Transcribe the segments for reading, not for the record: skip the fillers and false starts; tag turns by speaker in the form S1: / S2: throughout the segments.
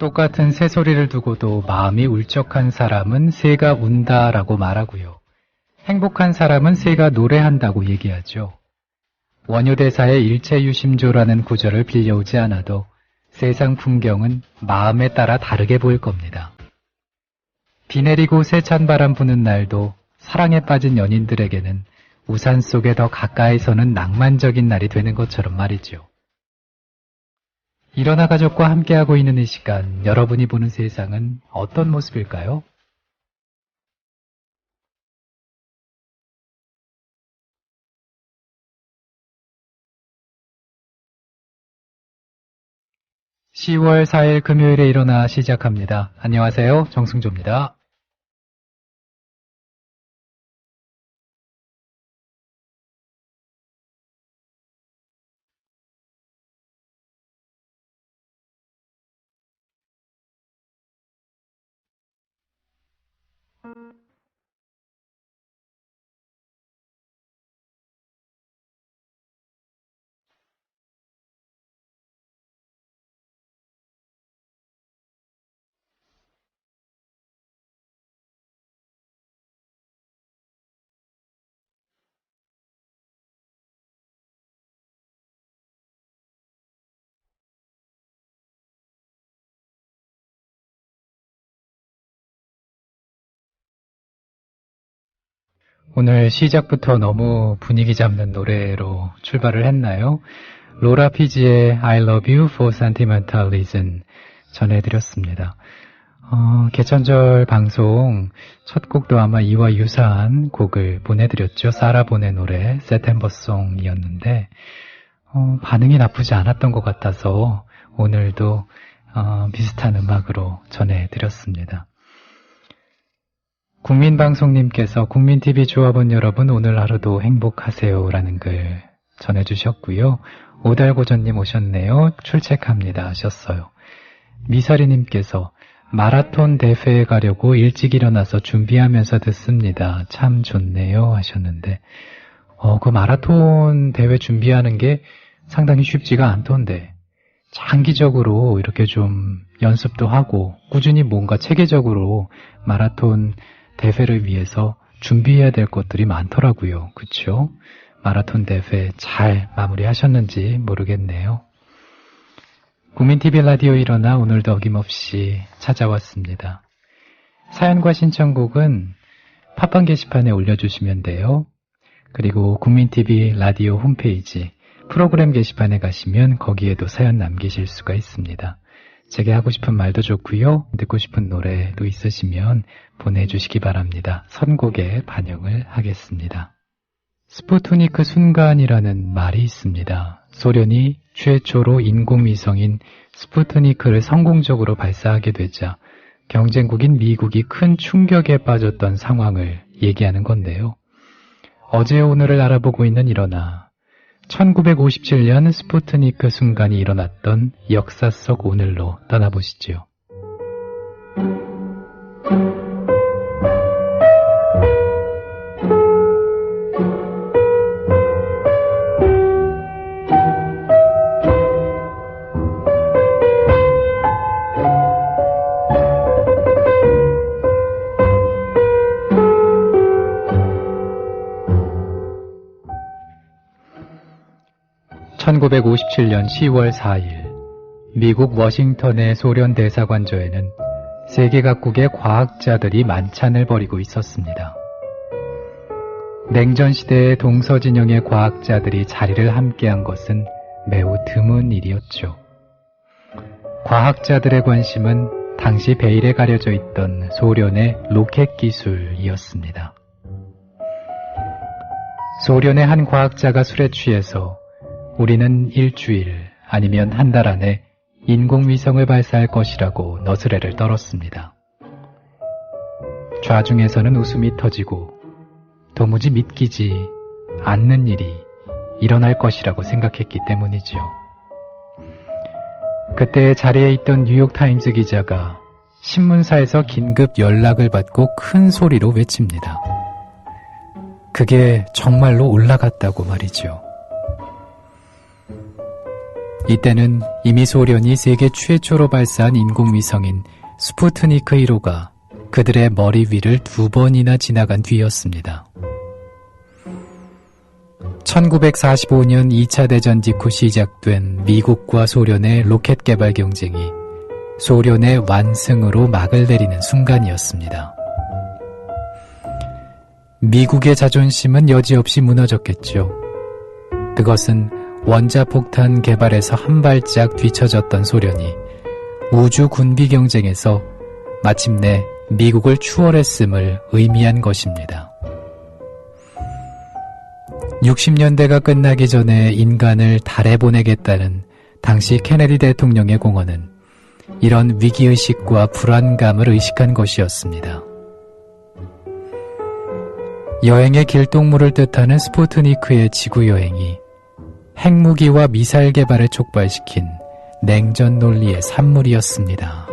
S1: 똑같은 새소리를 두고도 마음이 울적한 사람은 새가 운다라고 말하고요. 행복한 사람은 새가 노래한다고 얘기하죠. 원효대사의 일체유심조라는 구절을 빌려오지 않아도 세상 풍경은 마음에 따라 다르게 보일 겁니다. 비 내리고 세찬 바람 부는 날도 사랑에 빠진 연인들에게는 우산 속에 더 가까이 서는 낭만적인 날이 되는 것처럼 말이죠. 일어나 가족과 함께하고 있는 이 시간, 여러분이 보는 세상은 어떤 모습일까요? (10월 4일) 금요일에 일어나 시작합니다. 안녕하세요, 정승조입니다. 오늘 시작부터 너무 분위기 잡는 노래로 출발을 했나요? 로라 피지의 I Love You for Sentimental Reason 전해드렸습니다. 개천절 방송 첫 곡도 아마 이와 유사한 곡을 보내드렸죠. 사라본의 노래 세템버송이었는데 반응이 나쁘지 않았던 것 같아서 오늘도 비슷한 음악으로 전해드렸습니다. 국민방송님께서 국민TV 조합원 여러분 오늘 하루도 행복하세요 라는 글 전해주셨고요. 오달고전님 오셨네요. 출첵합니다 하셨어요. 미사리님께서 마라톤 대회에 가려고 일찍 일어나서 준비하면서 듣습니다. 참 좋네요 하셨는데 그 마라톤 대회 준비하는 게 상당히 쉽지가 않던데 장기적으로 이렇게 좀 연습도 하고 꾸준히 뭔가 체계적으로 마라톤 대회를 위해서 준비해야 될 것들이 많더라고요. 그쵸? 마라톤 대회 잘 마무리하셨는지 모르겠네요. 국민TV 라디오 일어나 오늘도 어김없이 찾아왔습니다. 사연과 신청곡은 팟빵 게시판에 올려주시면 돼요. 그리고 국민TV 라디오 홈페이지 프로그램 게시판에 가시면 거기에도 사연 남기실 수가 있습니다. 제게 하고 싶은 말도 좋고요. 듣고 싶은 노래도 있으시면 보내주시기 바랍니다. 선곡에 반영을 하겠습니다. 스푸트니크 순간이라는 말이 있습니다. 소련이 최초로 인공위성인 스푸트니크를 성공적으로 발사하게 되자 경쟁국인 미국이 큰 충격에 빠졌던 상황을 얘기하는 건데요. 어제 오늘을 알아보고 있는 일어나 1957년 스푸트니크 순간이 일어났던 역사 속 오늘로 떠나보시죠. 1957년 10월 4일 미국 워싱턴의 소련 대사관저에는 세계 각국의 과학자들이 만찬을 벌이고 있었습니다. 냉전 시대의 동서진영의 과학자들이 자리를 함께한 것은 매우 드문 일이었죠. 과학자들의 관심은 당시 베일에 가려져 있던 소련의 로켓 기술이었습니다. 소련의 한 과학자가 술에 취해서 우리는 일주일 아니면 한 달 안에 인공위성을 발사할 것이라고 너스레를 떨었습니다. 좌중에서는 웃음이 터지고 도무지 믿기지 않는 일이 일어날 것이라고 생각했기 때문이죠. 그때 자리에 있던 뉴욕타임즈 기자가 신문사에서 긴급 연락을 받고 큰 소리로 외칩니다. 그게 정말로 올라갔다고 말이죠. 이때는 이미 소련이 세계 최초로 발사한 인공위성인 스푸트니크 1호가 그들의 머리 위를 2번이나 지나간 뒤였습니다. 1945년 2차 대전 직후 시작된 미국과 소련의 로켓 개발 경쟁이 소련의 완승으로 막을 내리는 순간이었습니다. 미국의 자존심은 여지없이 무너졌겠죠. 그것은 원자폭탄 개발에서 한 발짝 뒤처졌던 소련이 우주 군비 경쟁에서 마침내 미국을 추월했음을 의미한 것입니다. 60년대가 끝나기 전에 인간을 달에 보내겠다는 당시 케네디 대통령의 공언은 이런 위기의식과 불안감을 의식한 것이었습니다. 여행의 길동무를 뜻하는 스푸트니크의 지구여행이 핵무기와 미사일 개발을 촉발시킨 냉전 논리의 산물이었습니다.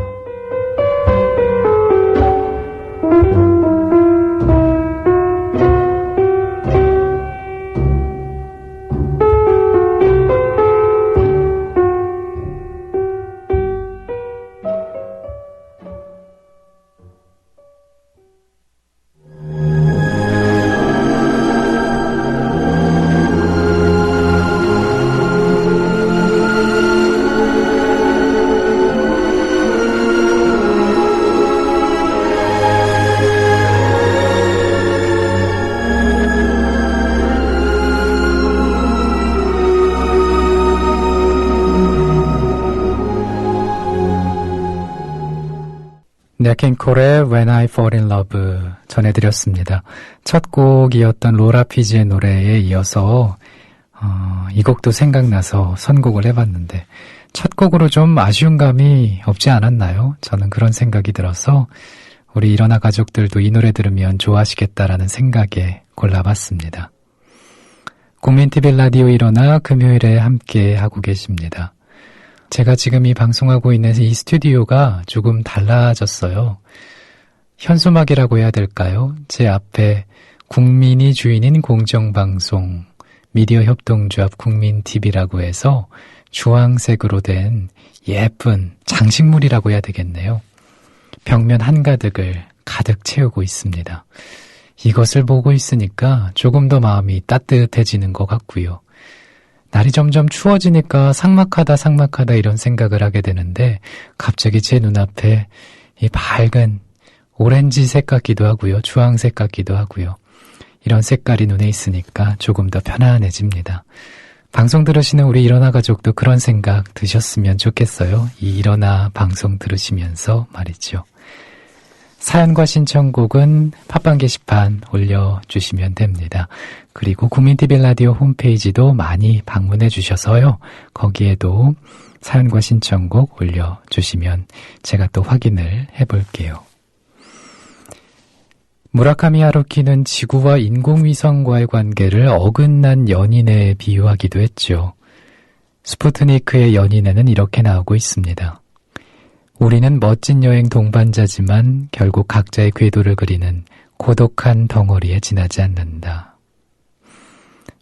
S1: 넷킹콜의 When I Fall in Love 전해드렸습니다. 첫 곡이었던 로라 피지의 노래에 이어서 이 곡도 생각나서 선곡을 해봤는데 첫 곡으로 좀 아쉬운 감이 없지 않았나요? 저는 그런 생각이 들어서 우리 일어나 가족들도 이 노래 들으면 좋아하시겠다라는 생각에 골라봤습니다. 국민TV 라디오 일어나 금요일에 함께 하고 계십니다. 제가 지금 이 방송하고 있는 이 스튜디오가 조금 달라졌어요. 현수막이라고 해야 될까요? 제 앞에 국민이 주인인 공정방송 미디어 협동조합 국민TV라고 해서 주황색으로 된 예쁜 장식물이라고 해야 되겠네요. 벽면 한가득을 가득 채우고 있습니다. 이것을 보고 있으니까 조금 더 마음이 따뜻해지는 것 같고요. 날이 점점 추워지니까 삭막하다 이런 생각을 하게 되는데 갑자기 제 눈앞에 이 밝은 오렌지색 같기도 하고요. 주황색 같기도 하고요. 이런 색깔이 눈에 있으니까 조금 더 편안해집니다. 방송 들으시는 우리 일어나 가족도 그런 생각 드셨으면 좋겠어요. 이 일어나 방송 들으시면서 말이죠. 사연과 신청곡은 팟빵 게시판 올려주시면 됩니다. 그리고 국민TV 라디오 홈페이지도 많이 방문해 주셔서요. 거기에도 사연과 신청곡 올려주시면 제가 또 확인을 해볼게요. 무라카미 하루키는 지구와 인공위성과의 관계를 어긋난 연인에 비유하기도 했죠. 스푸트니크의 연인에는 이렇게 나오고 있습니다. 우리는 멋진 여행 동반자지만 결국 각자의 궤도를 그리는 고독한 덩어리에 지나지 않는다.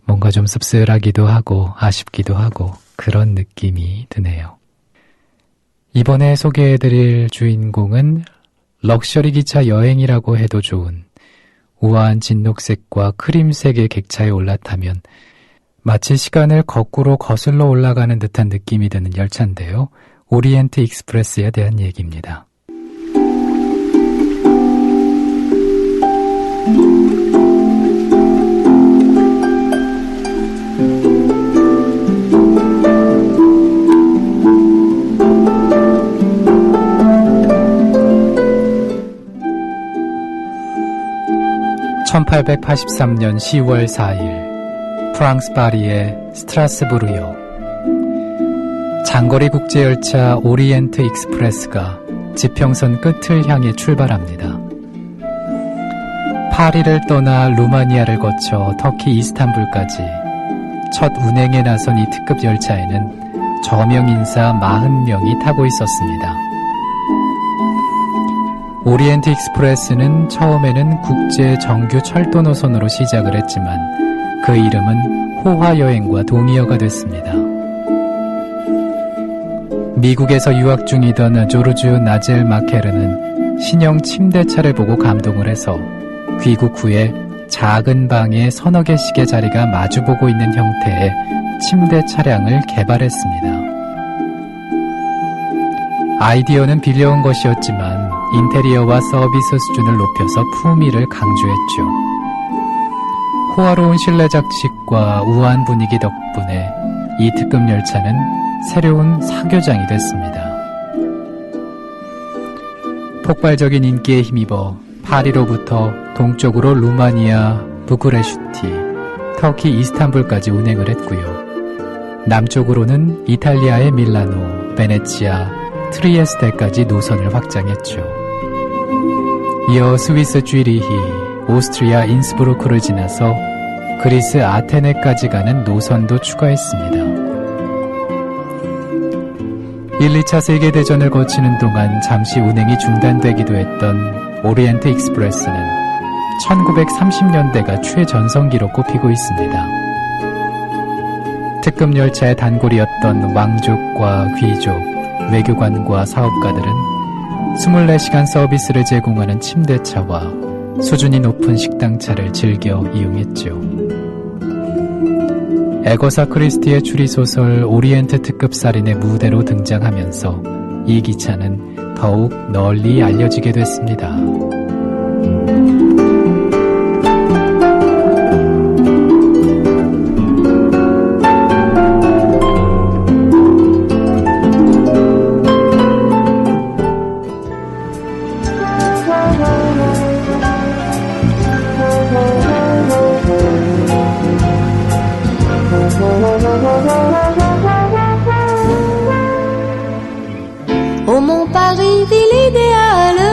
S1: 뭔가 좀 씁쓸하기도 하고 아쉽기도 하고 그런 느낌이 드네요. 이번에 소개해드릴 주인공은 럭셔리 기차 여행이라고 해도 좋은 우아한 진녹색과 크림색의 객차에 올라타면 마치 시간을 거꾸로 거슬러 올라가는 듯한 느낌이 드는 열차인데요. 오리엔트 익스프레스에 대한 얘기입니다. (1883년 10월 4일) 프랑스 파리의 스트라스부르역 장거리 국제열차 오리엔트 익스프레스가 지평선 끝을 향해 출발합니다. 파리를 떠나 루마니아를 거쳐 터키 이스탄불까지 첫 운행에 나선 이 특급 열차에는 저명 인사 40명이 타고 있었습니다. 오리엔트 익스프레스는 처음에는 국제 정규 철도 노선으로 시작을 했지만 그 이름은 호화여행과 동의어가 됐습니다. 미국에서 유학 중이던 조르주 나젤 마케르는 신형 침대차를 보고 감동을 해서 귀국 후에 작은 방에 서너 개씩의 자리가 마주보고 있는 형태의 침대 차량을 개발했습니다. 아이디어는 빌려온 것이었지만 인테리어와 서비스 수준을 높여서 품위를 강조했죠. 호화로운 실내 장식과 우아한 분위기 덕분에 이 특급 열차는 새로운 사교장이 됐습니다. 폭발적인 인기에 힘입어 파리로부터 동쪽으로 루마니아, 부쿠레슈티, 터키 이스탄불까지 운행을 했고요. 남쪽으로는 이탈리아의 밀라노, 베네치아, 트리에스테까지 노선을 확장했죠. 이어 스위스 쥐리히, 오스트리아 인스브루크를 지나서 그리스 아테네까지 가는 노선도 추가했습니다. 1, 2차 세계대전을 거치는 동안 잠시 운행이 중단되기도 했던 오리엔트 익스프레스는 1930년대가 최전성기로 꼽히고 있습니다. 특급 열차의 단골이었던 왕족과 귀족, 외교관과 사업가들은 24시간 서비스를 제공하는 침대차와 수준이 높은 식당차를 즐겨 이용했죠. 에거사 크리스티의 추리소설 오리엔트 특급 살인의 무대로 등장하면서 이 기차는 더욱 널리 알려지게 됐습니다.
S2: Oh mon Paris, ville idéale,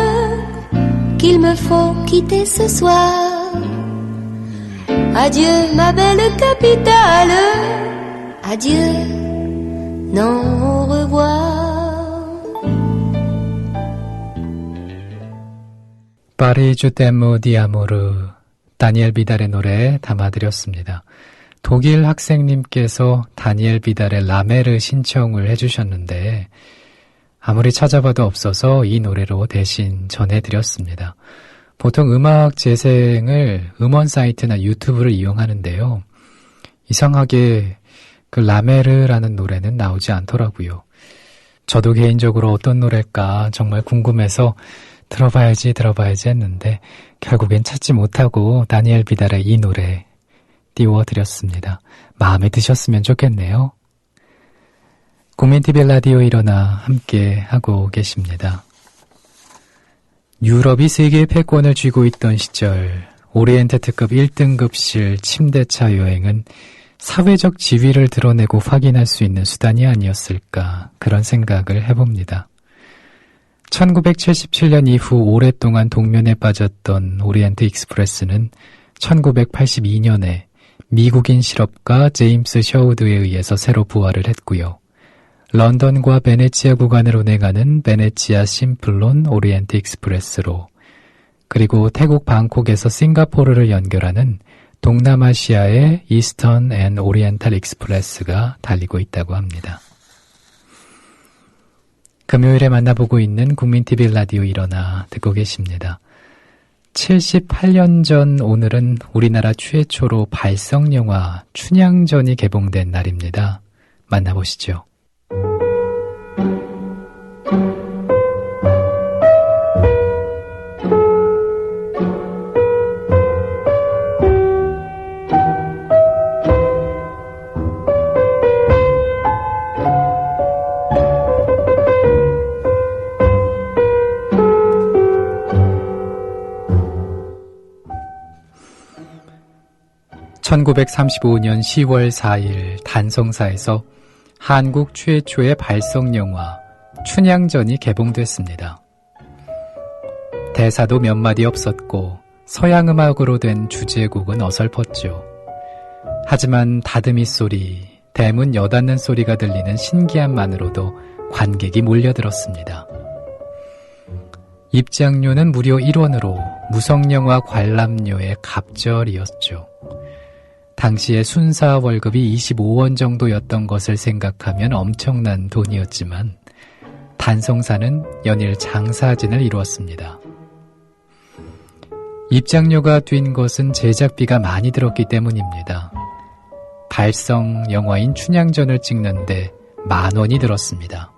S2: qu'il me faut quitter ce soir. Adieu ma belle capitale, adieu, non au revoir.
S1: 파리주 떼무 디아모르, 다니엘 비달의 노래 담아드렸습니다. 독일 학생님께서 다니엘 비달의 라메르 신청을 해주셨는데 아무리 찾아봐도 없어서 이 노래로 대신 전해드렸습니다. 보통 음악 재생을 음원 사이트나 유튜브를 이용하는데요. 이상하게 그 라메르라는 노래는 나오지 않더라고요. 저도 개인적으로 어떤 노래일까 정말 궁금해서 들어봐야지 했는데 결국엔 찾지 못하고 다니엘 비달의 이 노래 띄워드렸습니다. 마음에 드셨으면 좋겠네요. 국민TV 라디오 일어나 함께 하고 계십니다. 유럽이 세계의 패권을 쥐고 있던 시절 오리엔트 특급 1등급실 침대차 여행은 사회적 지위를 드러내고 확인할 수 있는 수단이 아니었을까 그런 생각을 해봅니다. 1977년 이후 오랫동안 동면에 빠졌던 오리엔트 익스프레스는 1982년에 미국인 실업가 제임스 셔우드에 의해서 새로 부활을 했고요. 런던과 베네치아 구간을 운행하는 베네치아 심플론 오리엔트 익스프레스로, 그리고 태국 방콕에서 싱가포르를 연결하는 동남아시아의 이스턴 앤 오리엔탈 익스프레스가 달리고 있다고 합니다. 금요일에 만나보고 있는 국민TV 라디오 일어나 듣고 계십니다. 78년 전 오늘은 우리나라 최초로 발성영화 춘향전이 개봉된 날입니다. 만나보시죠. (1935년 10월 4일) 단성사에서 한국 최초의 발성영화 춘향전이 개봉됐습니다. 대사도 몇 마디 없었고 서양음악으로 된 주제곡은 어설펐죠. 하지만 다듬이 소리, 대문 여닫는 소리가 들리는 신기함만으로도 관객이 몰려들었습니다. 입장료는 무려 1원으로 무성영화 관람료의 갑절이었죠. 당시에 순사 월급이 25원 정도였던 것을 생각하면 엄청난 돈이었지만 단송사는 연일 장사진을 이루었습니다. 입장료가 뛴 것은 제작비가 많이 들었기 때문입니다. 발성 영화인 춘향전을 찍는데 10,000원이 들었습니다.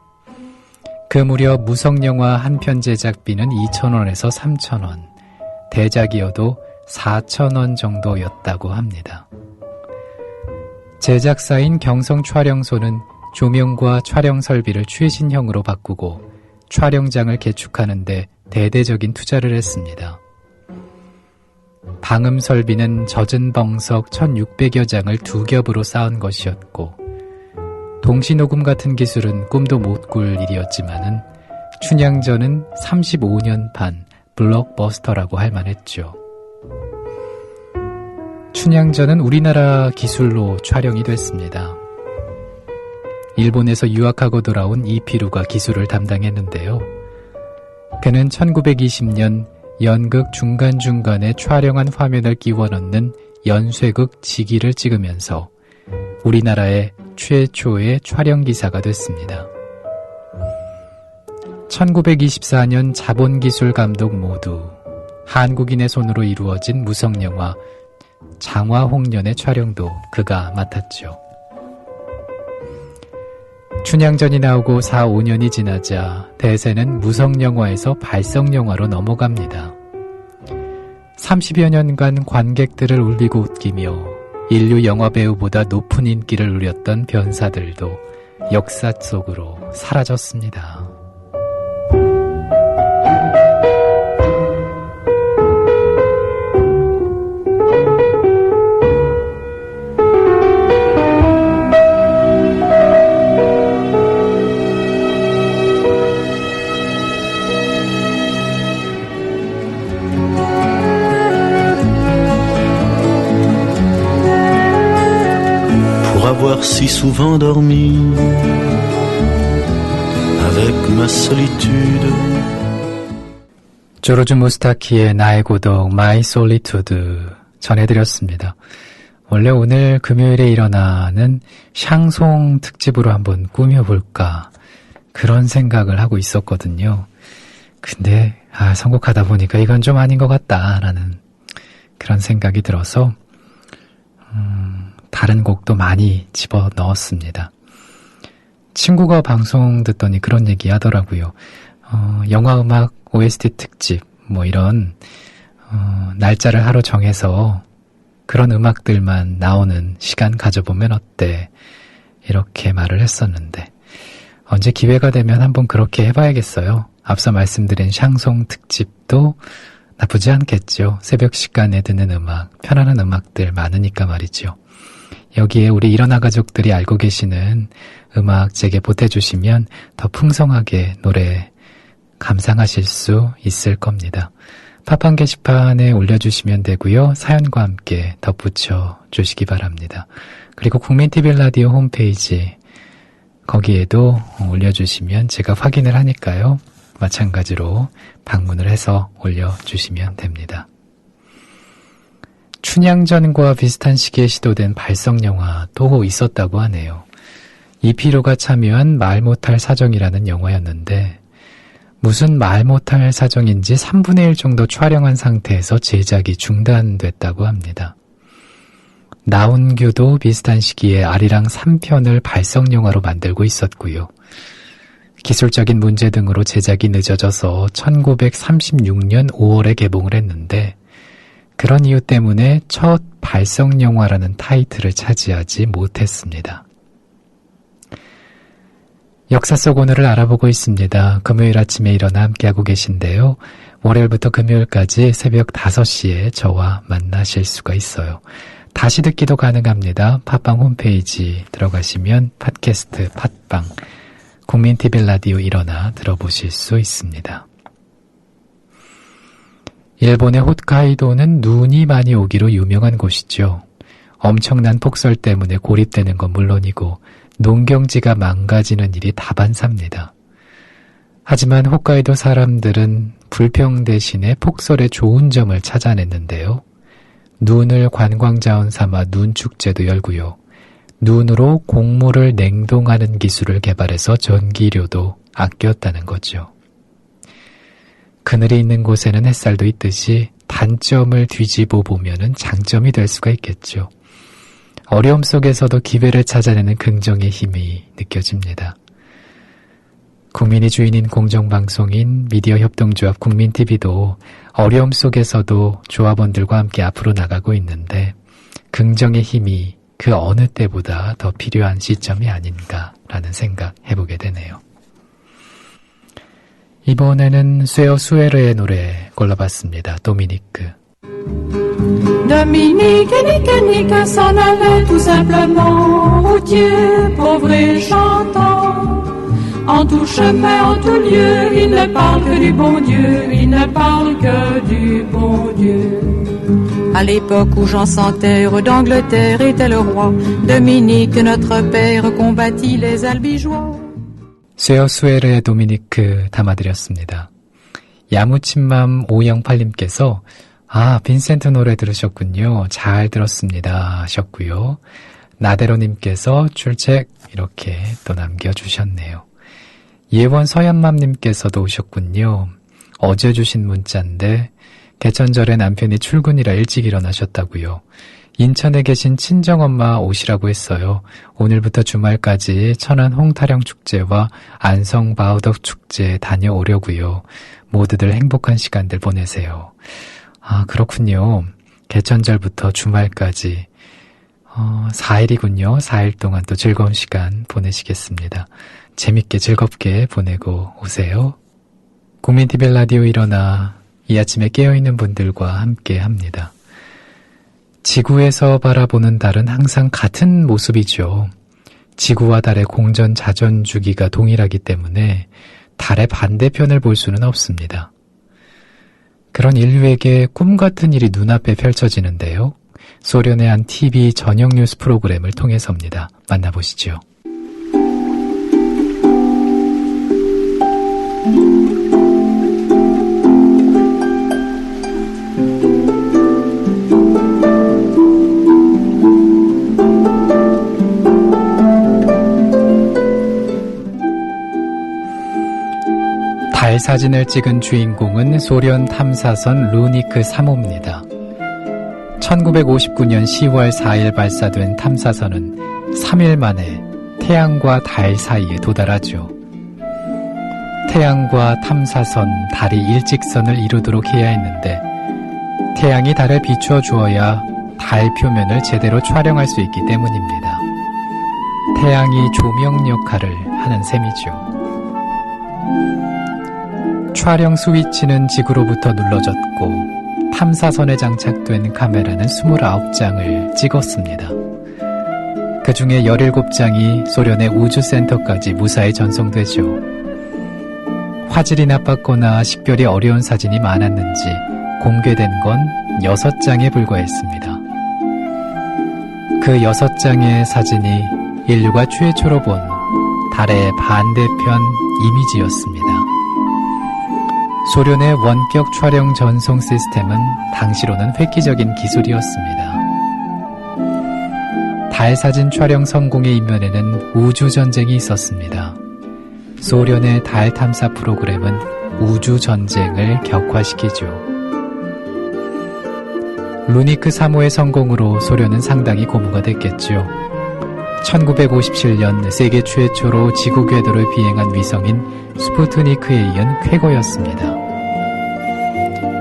S1: 그 무렵 무성영화 한 편 제작비는 2,000원에서 3,000원, 대작이어도 4,000원 정도였다고 합니다. 제작사인 경성촬영소는 조명과 촬영 설비를 최신형으로 바꾸고 촬영장을 개축하는데 대대적인 투자를 했습니다. 방음 설비는 젖은 벙석 1,600여 장을 2겹으로 쌓은 것이었고 동시녹음 같은 기술은 꿈도 못 꿀 일이었지만은 춘향전은 35년판 블록버스터라고 할 만했죠. 춘향전은 우리나라 기술로 촬영이 됐습니다. 일본에서 유학하고 돌아온 이피루가 기술을 담당했는데요. 그는 1920년 연극 중간중간에 촬영한 화면을 끼워 넣는 연쇄극 지기를 찍으면서 우리나라의 최초의 촬영기사가 됐습니다. 1924년 자본기술 감독 모두 한국인의 손으로 이루어진 무성영화 장화홍련의 촬영도 그가 맡았죠. 춘향전이 나오고 4, 5년이 지나자 대세는 무성영화에서 발성영화로 넘어갑니다. 30여 년간 관객들을 울리고 웃기며 인류 영화배우보다 높은 인기를 누렸던 변사들도 역사 속으로 사라졌습니다.
S3: Avoir si souvent dormi avec ma solitude.
S1: 조르주 무스타키의 나의 고독, My Solitude 전해드렸습니다. 원래 오늘 금요일에 일어나는 샹송 특집으로 한번 꾸며볼까 그런 생각을 하고 있었거든요. 근데 선곡하다 보니까 이건 좀 아닌 것 같다라는 그런 생각이 들어서 다른 곡도 많이 집어넣었습니다. 친구가 방송 듣더니 그런 얘기 하더라고요. 영화음악 OST 특집 이런 날짜를 하루 정해서 그런 음악들만 나오는 시간 가져보면 어때? 이렇게 말을 했었는데 언제 기회가 되면 한번 그렇게 해봐야겠어요. 앞서 말씀드린 샹송 특집도 나쁘지 않겠죠. 새벽 시간에 듣는 음악, 편안한 음악들 많으니까 말이죠. 여기에 우리 일어나 가족들이 알고 계시는 음악 제게 보태주시면 더 풍성하게 노래 감상하실 수 있을 겁니다. 팟빵 게시판에 올려주시면 되고요. 사연과 함께 덧붙여 주시기 바랍니다. 그리고 국민TV 라디오 홈페이지 거기에도 올려주시면 제가 확인을 하니까요. 마찬가지로 방문을 해서 올려주시면 됩니다. 춘향전과 비슷한 시기에 시도된 발성영화도 있었다고 하네요. 이피로가 참여한 말 못할 사정이라는 영화였는데 무슨 말 못할 사정인지 3분의 1 정도 촬영한 상태에서 제작이 중단됐다고 합니다. 나운규도 비슷한 시기에 아리랑 3편을 발성영화로 만들고 있었고요. 기술적인 문제 등으로 제작이 늦어져서 1936년 5월에 개봉을 했는데 그런 이유 때문에 첫 발성영화라는 타이틀을 차지하지 못했습니다. 역사 속 오늘을 알아보고 있습니다. 금요일 아침에 일어나 함께하고 계신데요. 월요일부터 금요일까지 새벽 5시에 저와 만나실 수가 있어요. 다시 듣기도 가능합니다. 팟빵 홈페이지 들어가시면 팟캐스트 팟빵 국민TV 라디오 일어나 들어보실 수 있습니다. 일본의 홋카이도는 눈이 많이 오기로 유명한 곳이죠. 엄청난 폭설 때문에 고립되는 건 물론이고 농경지가 망가지는 일이 다반사입니다. 하지만 홋카이도 사람들은 불평 대신에 폭설의 좋은 점을 찾아냈는데요. 눈을 관광자원 삼아 눈축제도 열고요. 눈으로 곡물을 냉동하는 기술을 개발해서 전기료도 아꼈다는 거죠. 그늘이 있는 곳에는 햇살도 있듯이 단점을 뒤집어 보면은 장점이 될 수가 있겠죠. 어려움 속에서도 기회를 찾아내는 긍정의 힘이 느껴집니다. 국민이 주인인 공정방송인 미디어 협동조합 국민TV도 어려움 속에서도 조합원들과 함께 앞으로 나가고 있는데 긍정의 힘이 그 어느 때보다 더 필요한 시점이 아닌가라는 생각 해보게 되네요. 이번에는 쇠어 수에르의 노래 골라봤습니다. 도미니크.
S4: Dominique, nique, nique, s'en allait tout simplement, routier, pauvre et chantant. En tout chemin, en tout lieu, il ne parle que du bon Dieu, il ne parle que du bon Dieu. À l'époque où Jean sans terre d'Angleterre était le roi, Dominique, notre père, combattit les albigeois.
S1: 쇠어 수에르의 도미니크 담아드렸습니다. 야무친맘 508님께서 빈센트 노래 들으셨군요. 잘 들었습니다 하셨고요. 나대로님께서 출첵 이렇게 또 남겨주셨네요. 예원 서연맘님께서도 오셨군요. 어제 주신 문자인데 개천절에 남편이 출근이라 일찍 일어나셨다고요. 인천에 계신 친정엄마 오시라고 했어요. 오늘부터 주말까지 천안 홍타령 축제와 안성 바우덕 축제 다녀오려고요. 모두들 행복한 시간들 보내세요. 그렇군요. 개천절부터 주말까지 4일이군요. 4일 동안 또 즐거운 시간 보내시겠습니다. 재밌게 즐겁게 보내고 오세요. 국민TV 라디오 일어나 이 아침에 깨어있는 분들과 함께 합니다. 지구에서 바라보는 달은 항상 같은 모습이죠. 지구와 달의 공전 자전 주기가 동일하기 때문에 달의 반대편을 볼 수는 없습니다. 그런 인류에게 꿈같은 일이 눈앞에 펼쳐지는데요. 소련의 한 TV 전용 뉴스 프로그램을 통해서입니다. 만나보시죠. 달 사진을 찍은 주인공은 소련 탐사선 루니크 3호입니다. 1959년 10월 4일 발사된 탐사선은 3일 만에 태양과 달 사이에 도달하죠. 태양과 탐사선, 달이 일직선을 이루도록 해야 했는데 태양이 달을 비추어 주어야 달 표면을 제대로 촬영할 수 있기 때문입니다. 태양이 조명 역할을 하는 셈이죠. 촬영 스위치는 지구로부터 눌러졌고 탐사선에 장착된 카메라는 29장을 찍었습니다. 그 중에 17장이 소련의 우주센터까지 무사히 전송되죠. 화질이 나빴거나 식별이 어려운 사진이 많았는지 공개된 건 6장에 불과했습니다. 그 6장의 사진이 인류가 최초로 본 달의 반대편 이미지였습니다. 소련의 원격 촬영 전송 시스템은 당시로는 획기적인 기술이었습니다. 달 사진 촬영 성공의 이면에는 우주전쟁이 있었습니다. 소련의 달 탐사 프로그램은 우주전쟁을 격화시키죠. 루니크 3호의 성공으로 소련은 상당히 고무가 됐겠죠. 1957년 세계 최초로 지구 궤도를 비행한 위성인 스푸트니크에 이은 쾌거였습니다.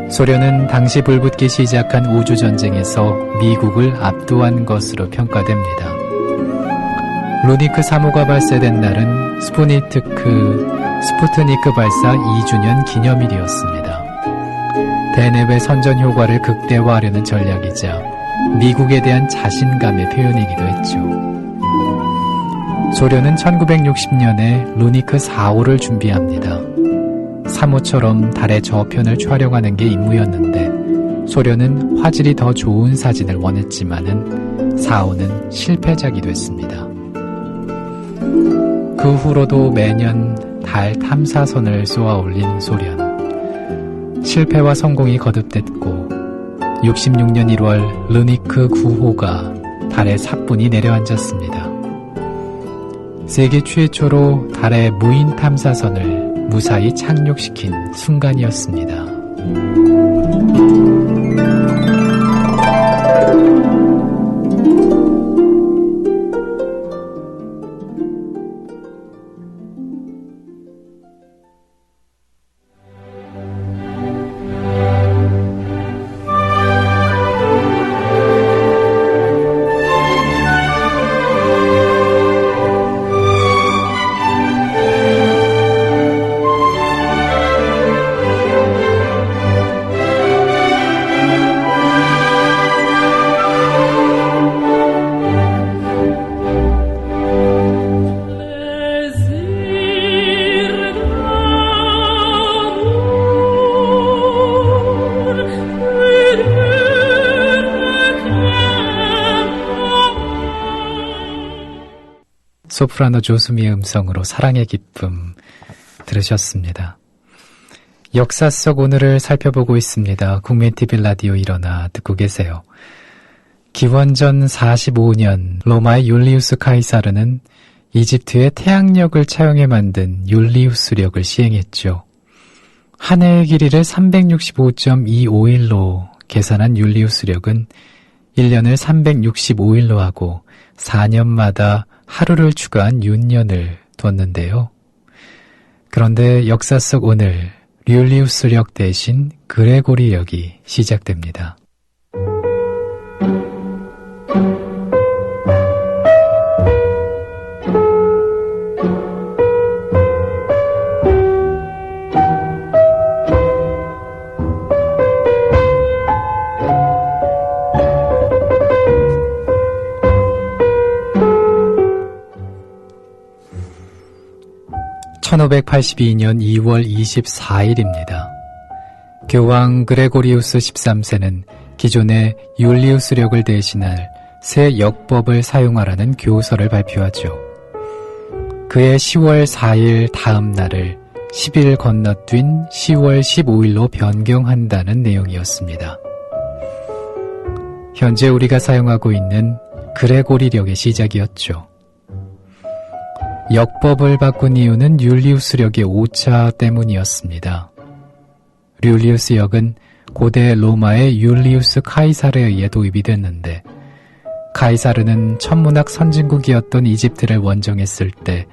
S1: 소련은 당시 불붙기 시작한 우주전쟁에서 미국을 압도한 것으로 평가됩니다. 루니크 3호가 발사된 날은 스푸트니크 발사 2주년 기념일이었습니다. 대내외 선전 효과를 극대화하려는 전략이자 미국에 대한 자신감의 표현이기도 했죠. 소련은 1960년에 루니크 4호를 준비합니다. 3호처럼 달의 저편을 촬영하는 게 임무였는데 소련은 화질이 더 좋은 사진을 원했지만은 4호는 실패작이 됐습니다. 그 후로도 매년 달 탐사선을 쏘아 올린 소련. 실패와 성공이 거듭됐고 66년 1월 루니크 9호가 달에 사뿐히 내려앉았습니다. 세계 최초로 달의 무인 탐사선을 무사히 착륙시킨 순간이었습니다. 소프라노 조수미의 음성으로 사랑의 기쁨 들으셨습니다. 역사 속 오늘을 살펴보고 있습니다. 국민TV 라디오 일어나 듣고 계세요. 기원전 45년 로마의 율리우스 카이사르는 이집트의 태양력을 차용해 만든 율리우스력을 시행했죠. 한 해의 길이를 365.251로 계산한 율리우스력은 1년을 365일로 하고 4년마다 하루를 추가한 윤년을 뒀는데요. 그런데 역사 속 오늘 율리우스력 대신 그레고리력이 시작됩니다. (1582년 2월 24일입니다) 교황 그레고리우스 13세는 기존의 율리우스력을 대신할 새 역법을 사용하라는 교서를 발표하죠. 그해 10월 4일 다음 날을 10일 건너뛴 10월 15일로 변경한다는 내용이었습니다. 현재 우리가 사용하고 있는 그레고리력의 시작이었죠. 역법을 바꾼 이유는 율리우스력의 오차 때문이었습니다. 율리우스역은 고대 로마의 율리우스 카이사르에 의해 도입이 됐는데 카이사르는 천문학 선진국이었던 이집트를 원정했을 때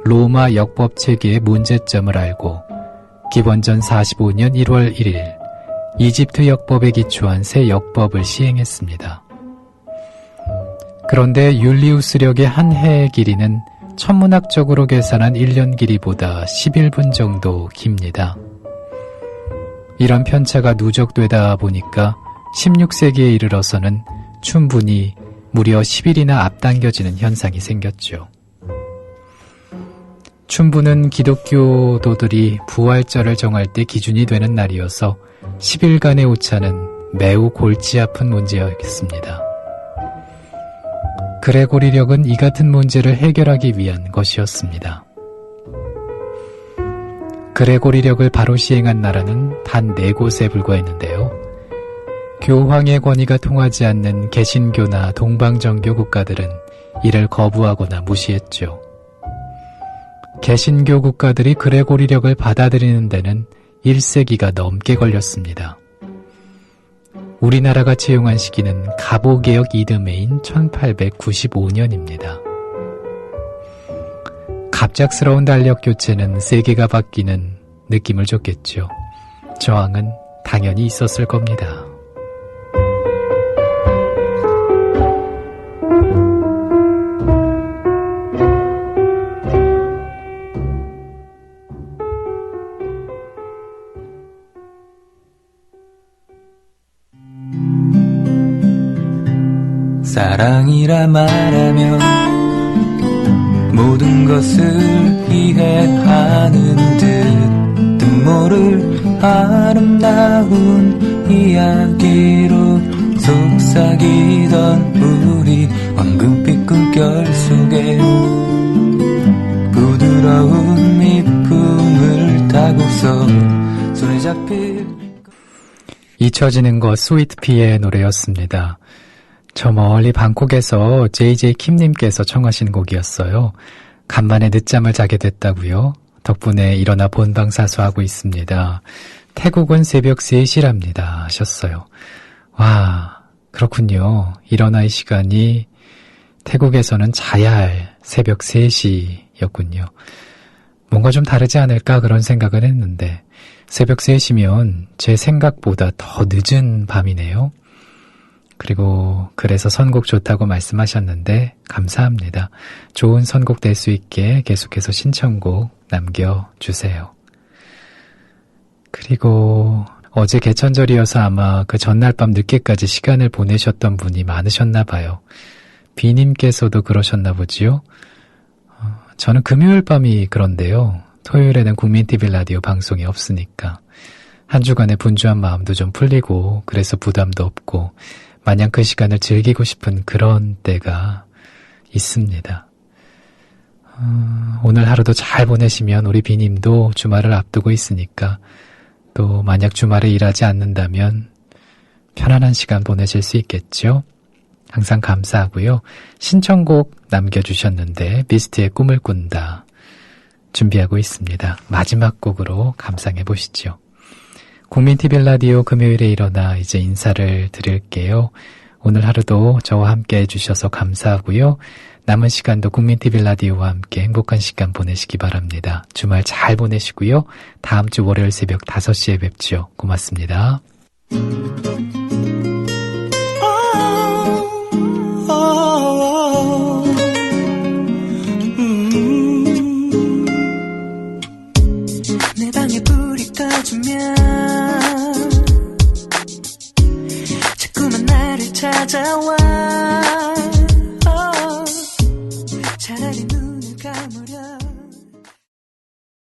S1: 로마 역법 체계의 문제점을 알고 기원전 45년 1월 1일 이집트 역법에 기초한 새 역법을 시행했습니다. 그런데 율리우스력의 한 해의 길이는 천문학적으로 계산한 1년 길이보다 11분 정도 깁니다. 이런 편차가 누적되다 보니까 16세기에 이르러서는 춘분이 무려 10일이나 앞당겨지는 현상이 생겼죠. 춘분은 기독교도들이 부활절을 정할 때 기준이 되는 날이어서 10일간의 오차는 매우 골치 아픈 문제였습니다. 그레고리력은 이 같은 문제를 해결하기 위한 것이었습니다. 그레고리력을 바로 시행한 나라는 단 4곳에 불과했는데요. 교황의 권위가 통하지 않는 개신교나 동방정교 국가들은 이를 거부하거나 무시했죠. 개신교 국가들이 그레고리력을 받아들이는 데는 1세기가 넘게 걸렸습니다. 우리나라가 채용한 시기는 가보개혁 이듬해인 1895년입니다. 갑작스러운 달력 교체는 세계가 바뀌는 느낌을 줬겠죠. 저항은 당연히 있었을 겁니다.
S5: 사랑이라 말하면 모든 것을 이해하는 듯 뜻모를 아름다운 이야기로 속삭이던 우리 황금빛 꿈결 속에 부드러운 미품을 타고서 손에 잡힐
S1: 잊혀지는 것 스위트피의 노래였습니다. 저 멀리 방콕에서 JJ 킴님께서 청하신 곡이었어요. 간만에 늦잠을 자게 됐다고요? 덕분에 일어나 본방사수하고 있습니다. 태국은 새벽 3시랍니다 하셨어요. 와, 그렇군요. 일어나 이 시간이 태국에서는 자야 할 새벽 3시였군요. 뭔가 좀 다르지 않을까 그런 생각을 했는데 새벽 3시면 제 생각보다 더 늦은 밤이네요. 그리고 그래서 선곡 좋다고 말씀하셨는데 감사합니다. 좋은 선곡 될 수 있게 계속해서 신청곡 남겨주세요. 그리고 어제 개천절이어서 아마 그 전날 밤 늦게까지 시간을 보내셨던 분이 많으셨나 봐요. 비님께서도 그러셨나 보지요? 저는 금요일 밤이 그런데요. 토요일에는 국민TV 라디오 방송이 없으니까 한 주간의 분주한 마음도 좀 풀리고 그래서 부담도 없고 마냥 그 시간을 즐기고 싶은 그런 때가 있습니다. 오늘 하루도 잘 보내시면 우리 비님도 주말을 앞두고 있으니까 또 만약 주말에 일하지 않는다면 편안한 시간 보내실 수 있겠죠? 항상 감사하고요. 신청곡 남겨주셨는데 비스트의 꿈을 꾼다 준비하고 있습니다. 마지막 곡으로 감상해 보시죠. 국민TV 라디오 금요일에 일어나 이제 인사를 드릴게요. 오늘 하루도 저와 함께 해주셔서 감사하고요. 남은 시간도 국민TV 라디오와 함께 행복한 시간 보내시기 바랍니다. 주말 잘 보내시고요. 다음 주 월요일 새벽 5시에 뵙죠. 고맙습니다.
S6: 내 방에 불이 꺼지면 자꾸만 나를 찾아와